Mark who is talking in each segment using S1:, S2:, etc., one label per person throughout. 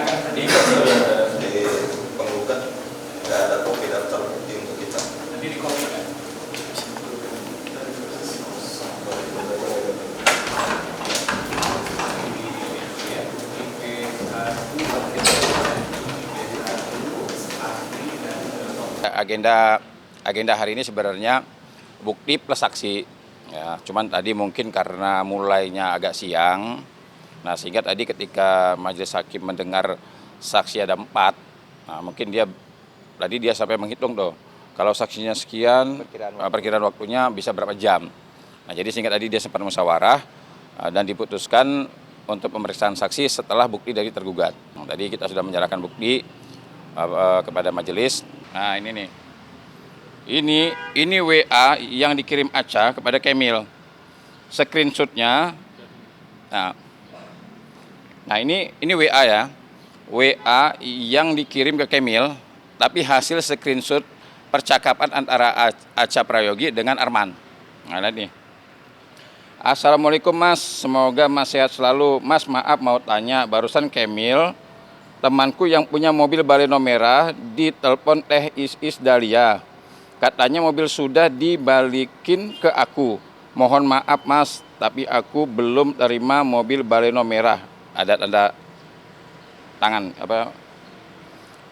S1: menyerahkan tadi
S2: Di penggugat nggak ada kopi daftar bukti untuk kita.
S1: nanti di copy kan.
S3: Agenda hari ini sebenarnya bukti plus saksi. Ya, cuman tadi mungkin karena mulainya agak siang, nah sehingga tadi ketika majelis hakim mendengar saksi ada 4, nah mungkin tadi dia sampai menghitung tuh, kalau saksinya sekian, perkiraan waktunya bisa berapa jam. Nah jadi sehingga tadi dia sempat musyawarah dan diputuskan untuk pemeriksaan saksi setelah bukti dari tergugat. Nah, tadi kita sudah menyerahkan bukti kepada majelis. Nah ini nih. Ini WA yang dikirim Aca kepada Kemil. Screenshotnya. Nah ini WA ya. WA yang dikirim ke Kemil, tapi hasil screenshot percakapan antara Aca Prayogi dengan Arman. Nah ini. Assalamualaikum Mas, semoga Mas sehat selalu. Mas maaf mau tanya, barusan Kemil, temanku yang punya mobil Baleno merah, ditelepon Teh Is Dahlia. Katanya mobil sudah dibalikin ke aku. Mohon maaf Mas, tapi aku belum terima mobil Baleno merah. Ada tanda tangan apa?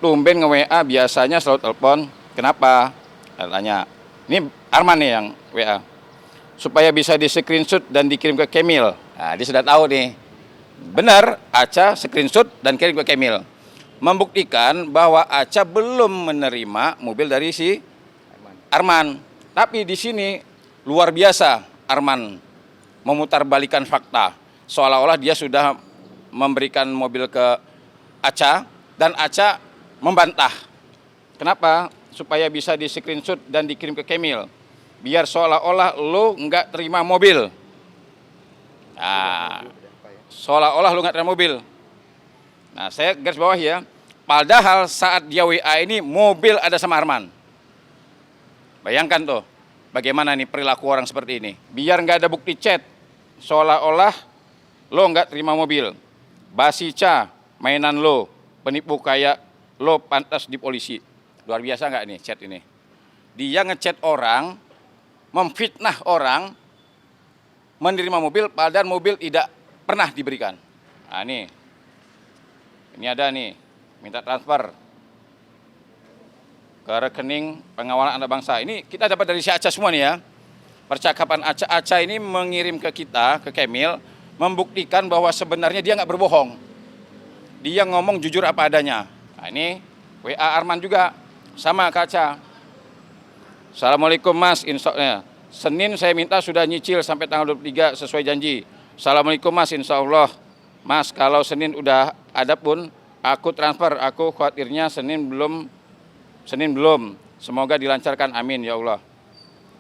S3: Tumben nge-WA, biasanya selalu telepon. Kenapa? Tanya. Ini Arman nih yang WA. Supaya bisa di-screenshot dan dikirim ke Kemil. Nah, dia sudah tahu nih. Benar, Aca screenshot dan kirim ke Kemil. Membuktikan bahwa Aca belum menerima mobil dari si Arman. Tapi di sini luar biasa Arman memutarbalikan fakta. Seolah-olah dia sudah memberikan mobil ke Aca dan Aca membantah. Kenapa? Supaya bisa di-screenshot dan dikirim ke Kemil. Biar seolah-olah lo nggak terima mobil. Nah, seolah-olah lo nggak terima mobil. Nah, saya garis bawah ya. Padahal saat dia WA ini mobil ada sama Arman. Bayangkan tuh, bagaimana nih perilaku orang seperti ini. Biar nggak ada bukti chat, seolah-olah lo nggak terima mobil. Basica, mainan lo, penipu kayak lo pantas di polisi. Luar biasa nggak nih chat ini? Dia ngechat orang, memfitnah orang, menerima mobil, padahal mobil tidak pernah diberikan. Nah ini ada nih, minta transfer ke rekening pengawalan anak bangsa. Ini kita dapat dari si Aca semua nih ya. Percakapan Aca ini mengirim ke kita, ke Kemil, membuktikan bahwa sebenarnya dia nggak berbohong. Dia ngomong jujur apa adanya. Nah ini WA Arman juga, sama ke Aca. Assalamualaikum Mas, insya Senin saya minta sudah nyicil sampai tanggal 23 sesuai janji. Assalamualaikum Mas, insya Allah. Mas, kalau Senin udah ada pun, aku transfer, aku khawatirnya Senin belum. Semoga dilancarkan, amin ya Allah.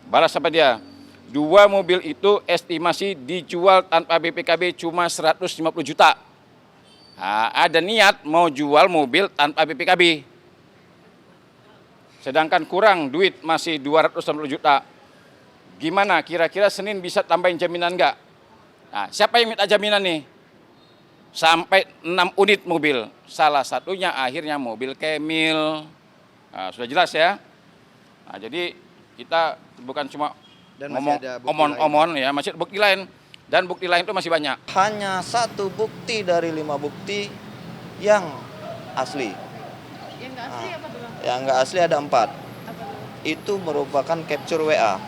S3: Balas apa dia? 2 mobil itu estimasi dijual tanpa BPKB cuma 150 juta. Nah, ada niat mau jual mobil tanpa BPKB. Sedangkan kurang duit masih 260 juta. Gimana kira-kira Senin bisa tambahin jaminan enggak? Nah, siapa yang minta jaminan nih? Sampai 6 unit mobil. Salah satunya akhirnya mobil Kemil. Nah, sudah jelas ya. Nah, jadi kita bukan cuma ngomong omon-omon ya, masih ada bukti lain. Dan bukti lain itu masih banyak.
S4: Hanya 1 bukti dari 5 bukti yang asli.
S5: Yang nggak asli apa dulu?
S4: Yang nggak asli ada 4. Itu merupakan capture WA.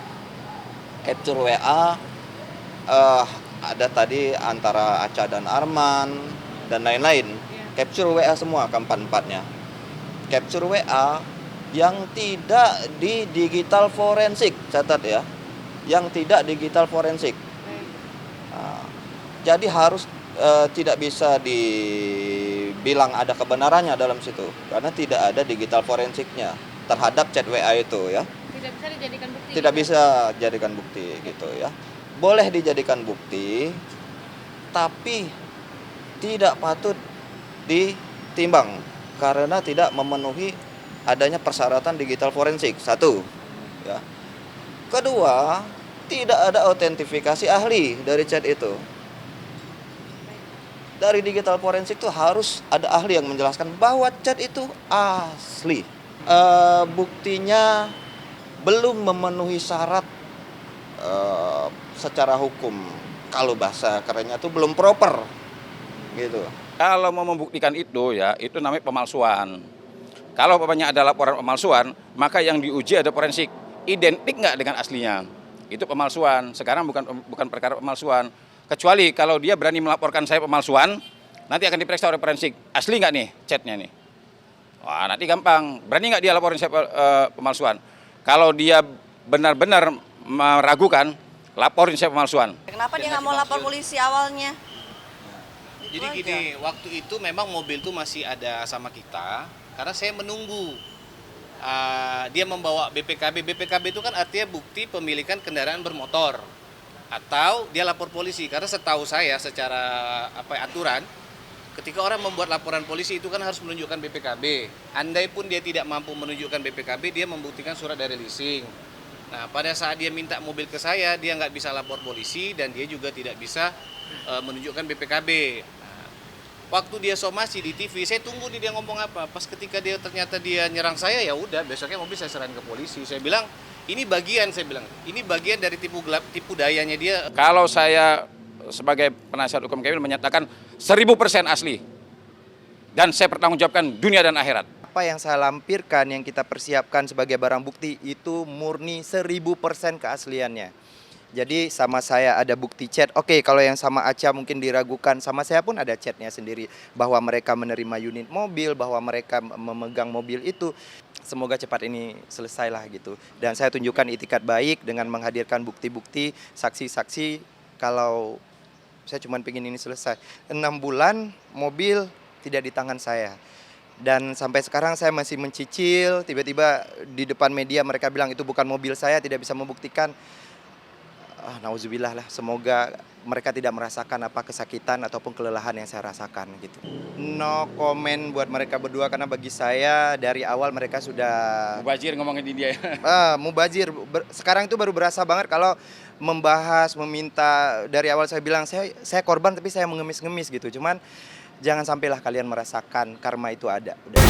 S4: Capture WA ada tadi antara Aca dan Arman dan lain-lain. Capture WA semua keempat-empatnya. Capture WA yang tidak di digital forensik, catat ya, yang tidak digital forensik. Nah, jadi harus tidak bisa dibilang ada kebenarannya dalam situ, karena tidak ada digital forensiknya terhadap chat WA itu ya.
S5: Tidak bisa dijadikan bukti.
S4: Tidak bisa dijadikan bukti gitu ya. Boleh dijadikan bukti, tapi tidak patut ditimbang karena tidak memenuhi adanya persyaratan digital forensik. 1 ya. Kedua, tidak ada autentifikasi ahli dari chat itu. dari digital forensik itu harus ada ahli yang menjelaskan bahwa chat itu asli. Buktinya belum memenuhi syarat secara hukum. Kalau bahasa kerennya itu belum proper, gitu.
S3: Kalau mau membuktikan itu ya, itu namanya pemalsuan. Kalau umpamanya ada laporan pemalsuan, maka yang diuji ada forensik. Identik nggak dengan aslinya? Itu pemalsuan. Sekarang bukan perkara pemalsuan. Kecuali kalau dia berani melaporkan saya pemalsuan, nanti akan diperiksa oleh forensik. Asli nggak nih chatnya nih? Wah, nanti gampang. Berani nggak dia laporin saya pemalsuan? Kalau dia benar-benar meragukan, laporin saya pemalsuan.
S1: Kenapa dia nggak mau lapor polisi awalnya?
S6: Jadi gini, waktu itu memang mobil itu masih ada sama kita, karena saya menunggu dia membawa BPKB. BPKB itu kan artinya bukti pemilikan kendaraan bermotor, atau dia lapor polisi. Karena setahu saya secara aturan, ketika orang membuat laporan polisi itu kan harus menunjukkan BPKB. Andai pun dia tidak mampu menunjukkan BPKB, dia membuktikan surat dari leasing. Nah, pada saat dia minta mobil ke saya, dia nggak bisa lapor polisi dan dia juga tidak bisa menunjukkan BPKB. Nah, waktu dia somasi di TV, saya tunggu nih dia ngomong apa. Pas ketika dia ternyata dia nyerang saya, ya udah besoknya mobil saya serahin ke polisi. Saya bilang, ini bagian dari tipu dayanya dia.
S3: Kalau saya sebagai penasihat hukum Kamil menyatakan 1000% asli. Dan saya pertanggungjawabkan dunia dan akhirat.
S7: Apa yang saya lampirkan, yang kita persiapkan sebagai barang bukti itu murni 1000% keasliannya. Jadi sama saya ada bukti chat. Oke, kalau yang sama Aca mungkin diragukan, sama saya pun ada chatnya sendiri. Bahwa mereka menerima unit mobil, bahwa mereka memegang mobil itu. Semoga cepat ini selesai lah gitu. Dan saya tunjukkan itikat baik dengan menghadirkan bukti-bukti, saksi-saksi. Kalau saya cuma pengen ini selesai. 6 bulan mobil tidak di tangan saya. Dan sampai sekarang saya masih mencicil, tiba-tiba di depan media mereka bilang itu bukan mobil saya, tidak bisa membuktikan. Nauzubillah lah, semoga mereka tidak merasakan apa kesakitan ataupun kelelahan yang saya rasakan gitu. No comment buat mereka berdua karena bagi saya dari awal mereka sudah
S3: Mubazir ngomongin di dia.
S7: mubazir. Sekarang itu baru berasa banget kalau membahas, meminta. Dari awal saya bilang saya korban tapi saya mengemis-ngemis gitu. Cuman jangan sampailah kalian merasakan karma itu ada. Udah.